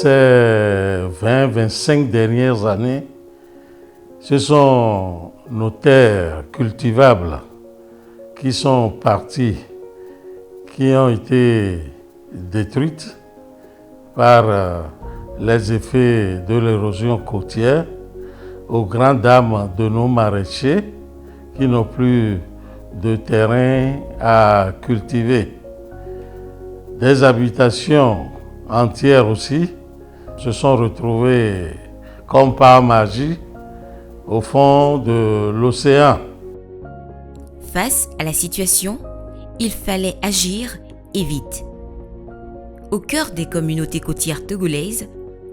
ces 20-25 dernières années, ce sont nos terres cultivables qui sont parties, qui ont été détruites par les effets de l'érosion côtière, aux grandes dames de nos maraîchers qui n'ont plus de terrain à cultiver. Des habitations entières aussi se sont retrouvées comme par magie au fond de l'océan. Face à la situation, il fallait agir et vite. Au cœur des communautés côtières togolaises,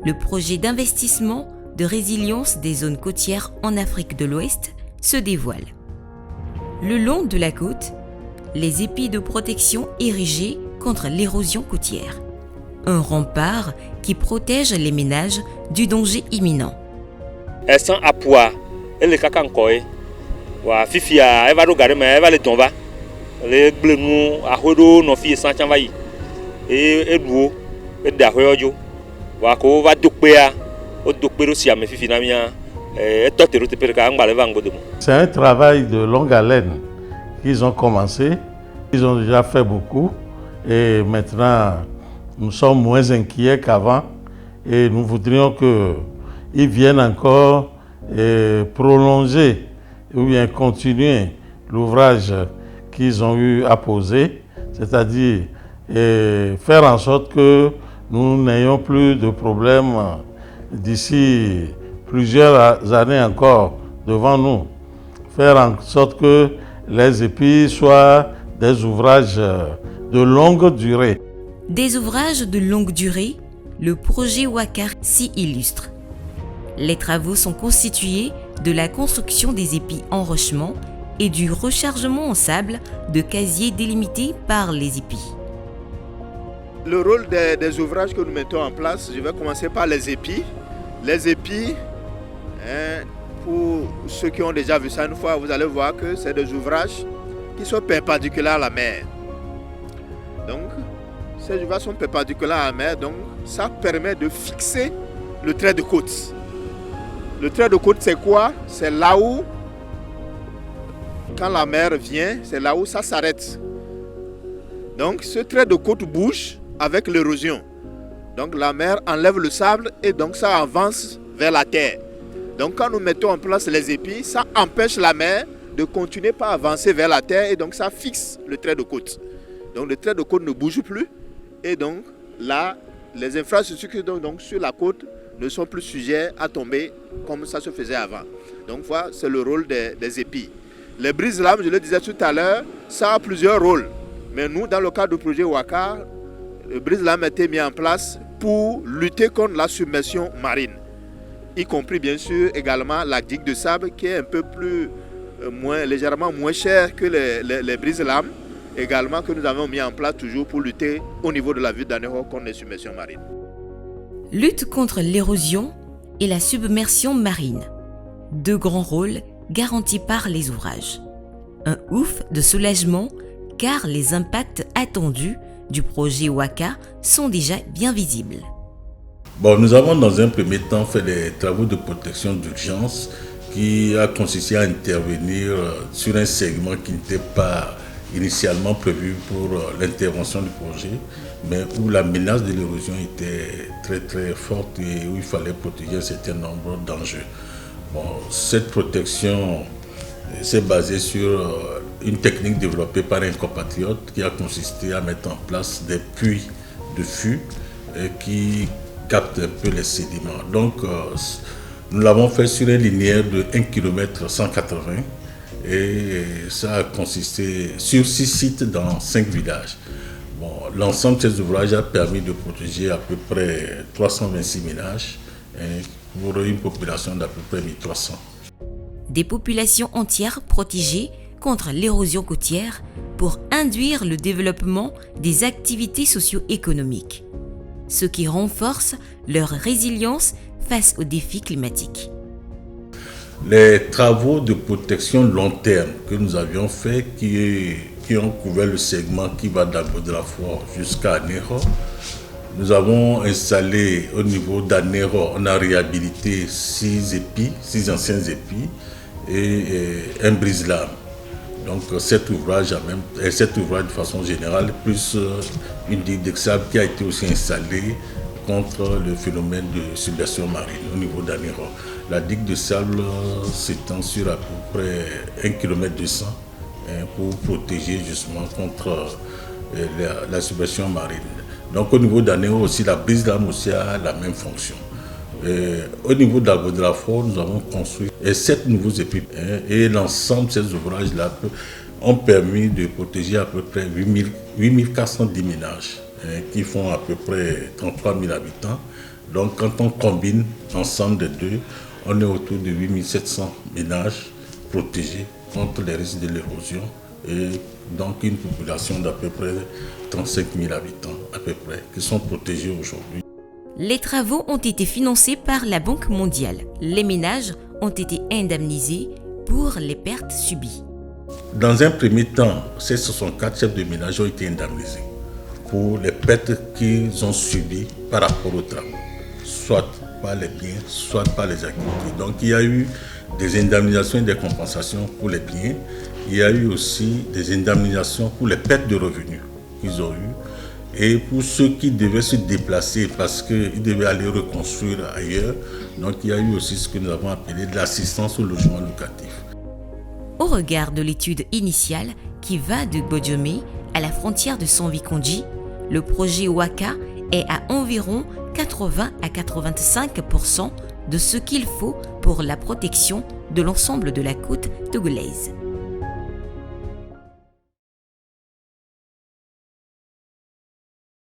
le projet d'investissement de résilience des zones côtières en Afrique de l'Ouest se dévoile. Le long de la côte, les épis de protection érigés contre l'érosion côtière. Un rempart qui protège les ménages du danger imminent. Sans appui, elle est encore. Fifi elle va regarder mais elle va les tomber. Les bleus à hodo nos filles sans chanvaï. Et l'eau et d'ahoyo. Wako va dokpea, au dokpero si à mes filles namia. C'est un travail de longue haleine qu'ils ont commencé. Ils ont déjà fait beaucoup et maintenant nous sommes moins inquiets qu'avant et nous voudrions qu'ils viennent encore prolonger ou bien continuer l'ouvrage qu'ils ont eu à poser, c'est-à-dire faire en sorte que nous n'ayons plus de problèmes d'ici plusieurs années encore devant nous. Faire en sorte que les épis soient des ouvrages de longue durée. Des ouvrages de longue durée, le projet Ouaka s'y illustre. Les travaux sont constitués de la construction des épis enrochements et du rechargement en sable de casiers délimités par les épis. Le rôle des ouvrages que nous mettons en place, je vais commencer par les épis. Les épis, pour ceux qui ont déjà vu ça une fois, vous allez voir que c'est des ouvrages qui sont perpendiculaires à la mer. Donc, ces ouvrages sont perpendiculaires à la mer, donc ça permet de fixer le trait de côte. Le trait de côte, c'est quoi? C'est là où, quand la mer vient, c'est là où ça s'arrête. Donc, ce trait de côte bouge avec l'érosion. Donc, la mer enlève le sable et donc ça avance vers la terre. Donc quand nous mettons en place les épis, ça empêche la mer de continuer par avancer vers la terre et donc ça fixe le trait de côte. Donc le trait de côte ne bouge plus et donc là, les infrastructures donc sur la côte ne sont plus sujets à tomber comme ça se faisait avant. Donc voilà, c'est le rôle des épis. Les brises-lames, je le disais tout à l'heure, ça a plusieurs rôles. Mais nous, dans le cadre du projet Ouaka, le brise-lame a été mis en place pour lutter contre la submersion marine, y compris bien sûr également la digue de sable qui est un peu plus, légèrement moins chère que les brises-lames, également que nous avons mis en place toujours pour lutter au niveau de la ville d'Anéro contre les submersions marines. Lutte contre l'érosion et la submersion marine. Deux grands rôles garantis par les ouvrages. Un ouf de soulagement car les impacts attendus du projet Ouaka sont déjà bien visibles. Nous avons dans un premier temps fait des travaux de protection d'urgence qui a consisté à intervenir sur un segment qui n'était pas initialement prévu pour l'intervention du projet, mais où la menace de l'érosion était très très forte et où il fallait protéger un certain nombre d'enjeux. Cette protection s'est basée sur une technique développée par un compatriote qui a consisté à mettre en place des puits de fût qui captent un peu les sédiments. Donc, nous l'avons fait sur une linéaire de 1 km 180 et ça a consisté sur 6 sites dans 5 villages. L'ensemble de ces ouvrages a permis de protéger à peu près 326 ménages pour une population d'à peu près 1300. Des populations entières protégées contre l'érosion côtière pour induire le développement des activités socio-économiques, ce qui renforce leur résilience face aux défis climatiques. Les travaux de protection long terme que nous avions faits, qui ont couvert le segment qui va d'Albo de la Foire jusqu'à Anéro, Nous avons installé au niveau d'Anero, on a réhabilité 6 anciens épis et un brise-lame. Donc cet ouvrage de façon générale, plus une digue de sable qui a été aussi installée contre le phénomène de submersion marine au niveau d'Anero. La digue de sable s'étend sur à peu près 1,2 km pour protéger justement contre la submersion marine. Donc au niveau d'Anero aussi, la brise-lame aussi a la même fonction. Au niveau de la Godrafort, nous avons construit 7 nouveaux épis et l'ensemble de ces ouvrages-là ont permis de protéger à peu près 8410 ménages qui font à peu près 33 000 habitants. Donc quand on combine l'ensemble des deux, on est autour de 8700 ménages protégés contre les risques de l'érosion et donc une population d'à peu près 35 000 habitants à peu près qui sont protégés aujourd'hui. Les travaux ont été financés par la Banque mondiale. Les ménages ont été indemnisés pour les pertes subies. Dans un premier temps, ces 64 chefs de ménage ont été indemnisés pour les pertes qu'ils ont subies par rapport aux travaux, soit par les biens, soit par les activités. Donc il y a eu des indemnisations et des compensations pour les biens. Il y a eu aussi des indemnisations pour les pertes de revenus qu'ils ont eues. Et pour ceux qui devaient se déplacer parce qu'ils devaient aller reconstruire ailleurs, donc il y a eu aussi ce que nous avons appelé de l'assistance au logement locatif. Au regard de l'étude initiale qui va de Gbodjomé à la frontière de Sanvi-Kondji, le projet Waka est à environ 80 à 85% de ce qu'il faut pour la protection de l'ensemble de la côte togolaise.